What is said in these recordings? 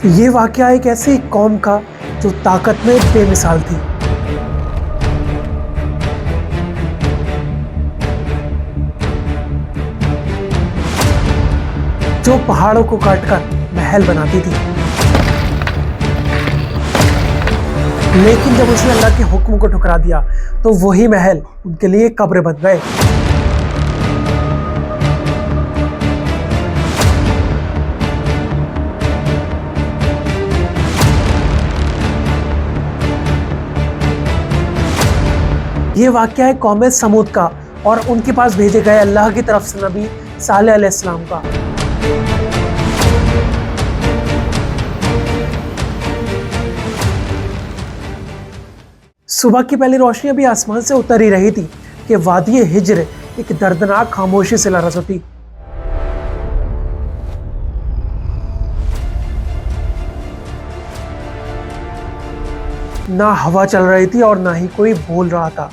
ये वाकया एक ऐसी कौम का जो ताकत में बेमिसाल थी। जो पहाड़ों को काटकर महल बनाती थी, लेकिन जब उसने अल्लाह के हुक्म को ठुकरा दिया तो वही महल उनके लिए कब्र बन गए। ये वाकया है कौम समूद का और उनके पास भेजे गए अल्लाह की तरफ से नबी सालेह अलैहिस्सलाम का। सुबह की पहली रोशनी अभी आसमान से उतर ही रही थी कि वादी हिज्र एक दर्दनाक खामोशी से लरज़ उठी। ना हवा चल रही थी और ना ही कोई बोल रहा था।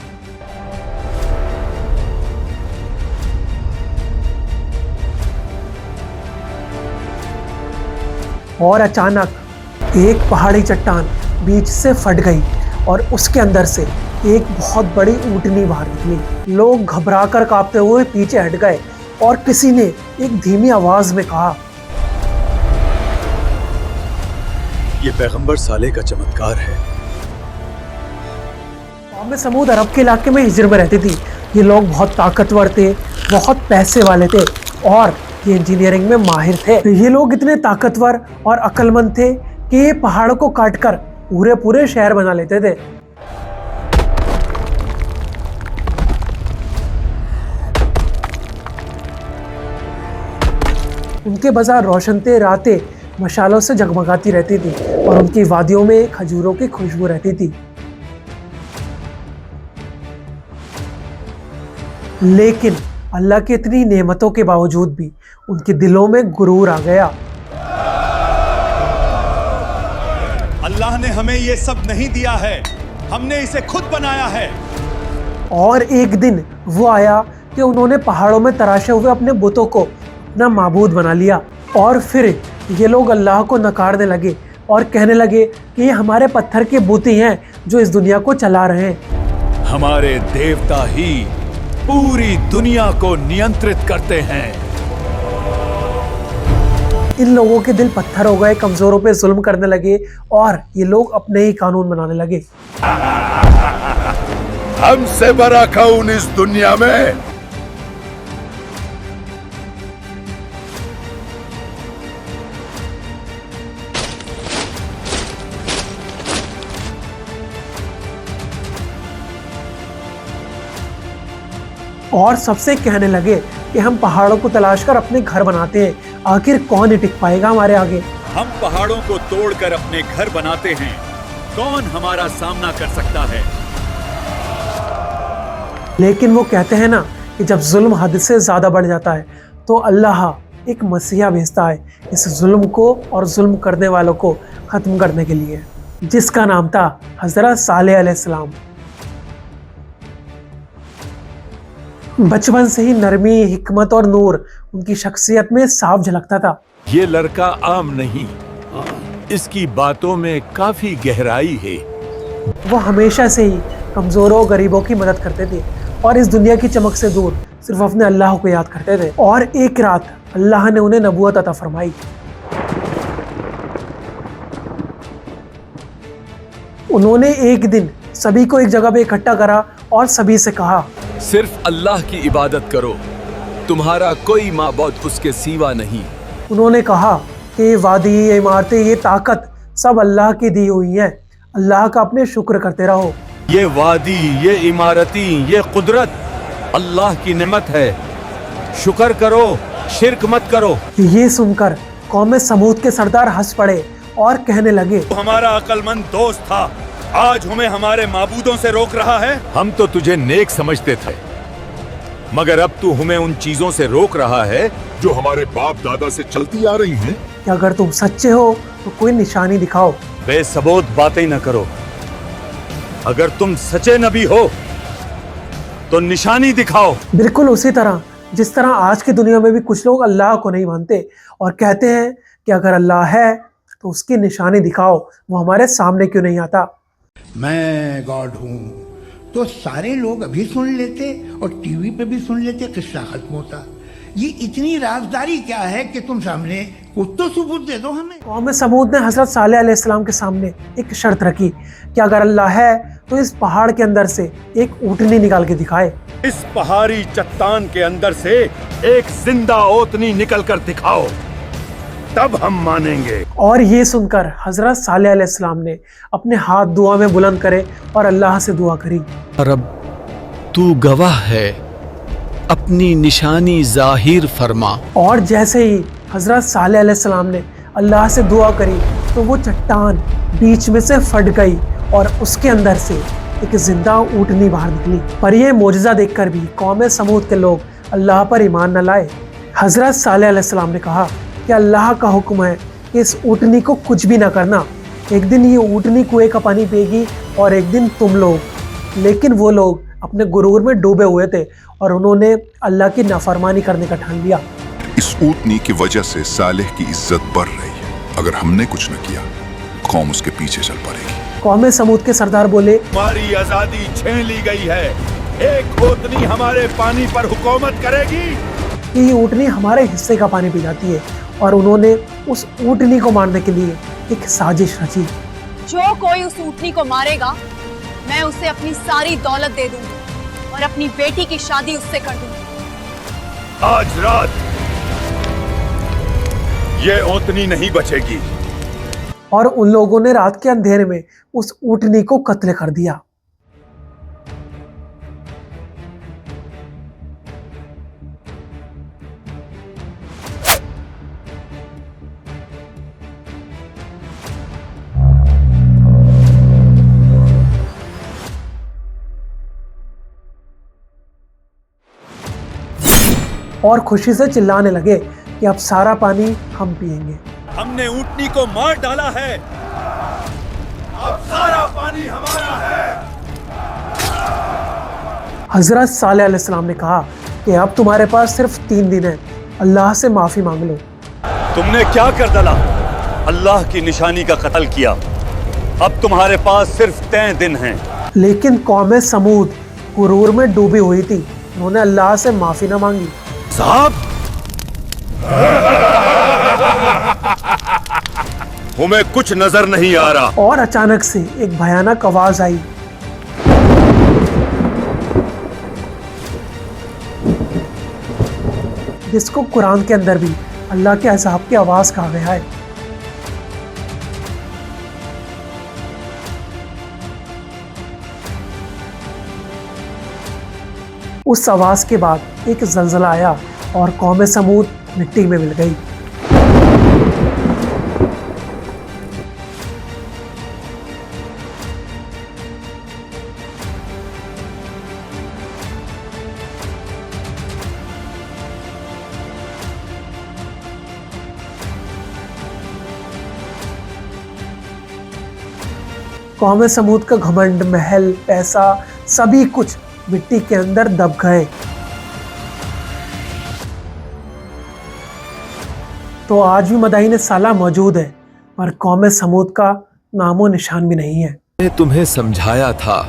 और अचानक एक पहाड़ी चट्टान बीच से फट गई और उसके अंदर से एक बहुत बड़ी ऊँटनी बाहर निकली। लोग घबराकर कांपते हुए पीछे हट गए और किसी ने एक धीमी आवाज में कहा, ये पैगंबर सालेह का चमत्कार है। कौम समूद अरब के इलाके में हिजर में रहती थी। ये लोग बहुत ताकतवर थे, बहुत पैसे वाले थे और ये इंजीनियरिंग में माहिर थे। ये लोग इतने ताकतवर और अक्लमंद थे कि ये पहाड़ों को काटकर पूरे पूरे शहर बना लेते थे। उनके बाजार रोशन थे, रातें मशालों से जगमगाती रहती थी और उनकी वादियों में खजूरों की खुशबू रहती थी। लेकिन अल्लाह की इतनी नेमतों के बावजूद भी उनके दिलों में गुरूर आ गया। अल्लाह ने हमें ये सब नहीं दिया है, हमने इसे खुद बनाया है। और एक दिन वो आया कि उन्होंने पहाड़ों में तराशे हुए अपने बुतों को अपना माबूद बना लिया। और फिर ये लोग अल्लाह को नकारने लगे और कहने लगे कि ये हमारे पत्थर के बुत ही हैं जो इस दुनिया को चला रहे हैं। हमारे देवता ही पूरी दुनिया को नियंत्रित करते हैं। इन लोगों के दिल पत्थर हो गए, कमजोरों पे जुल्म करने लगे और ये लोग अपने ही कानून बनाने लगे। हमसे बड़ा कौन इस दुनिया में? और सबसे कहने लगे कि हम पहाड़ों को तलाश कर अपने घर बनाते हैं, आखिर कौन ही टिक पाएगा हमारे आगे। हम पहाड़ों को तोड़कर अपने घर बनाते हैं, कौन हमारा सामना कर सकता है? लेकिन वो कहते हैं ना कि जब जुल्म हद से ज्यादा बढ़ जाता है तो अल्लाह एक मसीहा भेजता है इस जुल्म को और जुल्म करने वालों को खत्म करने के लिए, जिसका नाम था हजरत सालेह अलैहिस्सलाम। बचपन से ही नरमी, हिकमत और नूर उनकी शख्सियत में साफ झलकता था। ये लड़का आम नहीं, इसकी बातों में काफी गहराई है। वो हमेशा से ही कमजोरों और गरीबों की मदद करते थे और इस दुनिया की चमक से दूर सिर्फ अपने अल्लाह को याद करते थे। और एक रात अल्लाह ने उन्हें नबूवत अता फरमाई। उन्होंने एक दिन सभी को एक जगह पे इकट्ठा करा और सभी से कहा, सिर्फ अल्लाह की इबादत करो, तुम्हारा कोई माबूद उसके सिवा नहीं। उन्होंने कहा कि ये वादी, ये इमारतें, ये ताकत सब अल्लाह की दी हुई हैं, अल्लाह का अपने शुक्र करते रहो। ये वादी, ये इमारती, ये कुदरत अल्लाह की नेमत है, शुक्र करो, शिरक मत करो। ये सुनकर कौम समूद के सरदार हंस पड़े और कहने लगे, तो हमारा अक्लमंद दोस्त था, आज हमें हमारे माबूदों से रोक रहा है। हम तो तुझे नेक समझते थे, मगर अब तू हमें उन चीजों से रोक रहा है जो हमारे बाप दादा से चलती आ रही हैं। कि अगर तुम सच्चे हो तो कोई निशानी दिखाओ। बेसबूत बातें न करो, अगर तुम सच्चे नबी हो तो निशानी दिखाओ। बिल्कुल उसी तरह जिस तरह आज की दुनिया में भी कुछ लोग अल्लाह को नहीं मानते और कहते हैं कि अगर अल्लाह है, तो उसकी निशानी दिखाओ, वो हमारे सामने क्यों नहीं आता। मैं गॉड हूँ तो सारे लोग अभी सुन लेते और टीवी पे भी सुन लेते, किस्सा खत्म होता। ये इतनी राजदारी क्या है कि तुम सामने कुछ तो सबूत दे दो हमें। कौम समूद ने हजरत सालेह अलैहिस्सलाम के सामने एक शर्त रखी कि अगर अल्लाह है तो इस पहाड़ के अंदर से एक ऊँटनी निकाल के दिखाए। इस पहाड़ी चट्टान के अंदर से एक जिंदा ओतनी निकल कर दिखाओ, तब हम मानेंगे। और ये सुनकर हजरत सालेह अलैहिस्सलाम ने अपने हाथ दुआ में बुलंद करे और अल्लाह से दुआ करी, रब तू गवाह है, अपनी निशानी जाहिर फरमा। और जैसे ही हजरत सालेह अलैहिस्सलाम ने अल्लाह से दुआ करी तो वो चट्टान बीच में से फट गई और उसके अंदर से एक जिंदा ऊँटनी बाहर निकली। पर यह मोजज़ा देखकर भी कौम समूद के लोग अल्लाह पर ईमान न लाए। हजरत सालेह अलैहिस्सलाम ने कहा कि अल्लाह का हुक्म है कि इस ऊँटनी को कुछ भी ना करना, एक दिन ये ऊँटनी कुएं का पानी पिएगी और एक दिन तुम लोग। लेकिन वो लोग अपने गुरूर में डूबे हुए थे और उन्होंने अल्लाह की नाफरमानी करने का ठान लिया। इस ऊँटनी की वजह से सालेह की इज्जत बढ़ रही है। अगर हमने कुछ न किया, कौम उसके पीछे चल पड़ेगी। कौम समूद के सरदार बोले, हमारी आजादी छीन ली गई है, एक ओतनी हमारे पानी पर हुकूमत करेगी कि ये ऊँटनी हमारे हिस्से का पानी पी जाती है। और उन्होंने उस ऊँटनी को मारने के लिए एक साजिश रची। जो कोई उस ऊँटनी को मारेगा, मैं उसे अपनी सारी दौलत दे दूंगी और अपनी बेटी की शादी उससे कर दूंगी। आज रात ये ओतनी नहीं बचेगी। और उन लोगों ने रात के अंधेरे में उस ऊँटनी को कत्ल कर दिया। और खुशी से चिल्लाने लगे कि अब सारा पानी हम पिएंगे। हमने ऊँटनी को मार डाला है, अब सारा पानी हमारा है। हजरत सालेह अलैहिस्सलाम ने कहा कि अब तुम्हारे पास सिर्फ 3 दिन है, अल्लाह से माफी मांग लो। तुमने क्या कर डाला? अल्लाह की निशानी का कत्ल किया। अब तुम्हारे पास सिर्फ 3 दिन हैं। लेकिन कौम समूद गुरूर में डूबी हुई थी, उन्होंने अल्लाह से माफी न मांगी। साहब, तुम्हें कुछ नजर नहीं आ रहा। और अचानक से एक भयानक आवाज आई। जिसको कुरान के अंदर भी अल्लाह के अज़ाब की आवाज कहा गया है। उस आवाज के बाद एक जलजला आया और कौम समूद मिट्टी में मिल गई। कौम समूद का घमंड, महल, पैसा, सभी कुछ मिट्टी के अंदर दब गए। तो आज भी मदाइन साला मौजूद है, पर कौम समूद का नामो निशान भी नहीं है। मैंने तुम्हें समझाया था,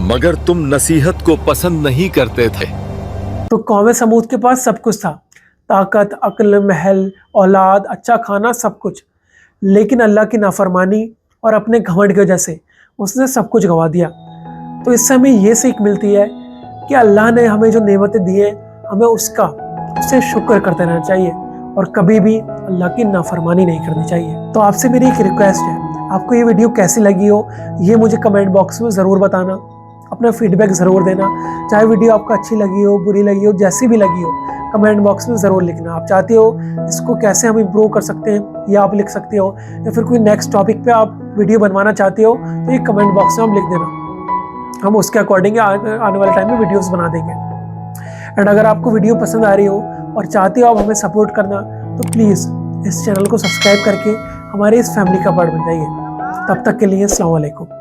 मगर तुम नसीहत को पसंद नहीं करते थे। तो कौम समूद के पास सब कुछ था, ताकत, अक्ल, महल, औलाद, अच्छा खाना, सब कुछ। लेकिन अल्लाह की नाफरमानी और अपने घमंड की वजह से उसने सब कुछ गंवा दिया। तो इससे हमें ये सीख मिलती है कि अल्लाह ने हमें जो नेमतें दी हैं, हमें उससे शुक्र करते रहना चाहिए और कभी भी अल्लाह की नाफरमानी नहीं करनी चाहिए। तो आपसे मेरी एक रिक्वेस्ट है, आपको ये वीडियो कैसी लगी हो ये मुझे कमेंट बॉक्स में ज़रूर बताना, अपना फीडबैक ज़रूर देना। चाहे वीडियो आपको अच्छी लगी हो, बुरी लगी हो, जैसी भी लगी हो, कमेंट बॉक्स में ज़रूर लिखना। आप चाहते हो इसको कैसे हम इम्प्रूव कर सकते हैं ये आप लिख सकते हो, या फिर कोई नेक्स्ट टॉपिक पे आप वीडियो बनवाना चाहते हो तो ये कमेंट बॉक्स में हम लिख देना, हम उसके अकॉर्डिंग आने वाले टाइम में वीडियोस बना देंगे। एंड अगर आपको वीडियो पसंद आ रही हो और चाहते हो आप हमें सपोर्ट करना, तो प्लीज़ इस चैनल को सब्सक्राइब करके हमारे इस फैमिली का पार्ट बन जाइए। तब तक के लिए अस्सलाम वालेकुम।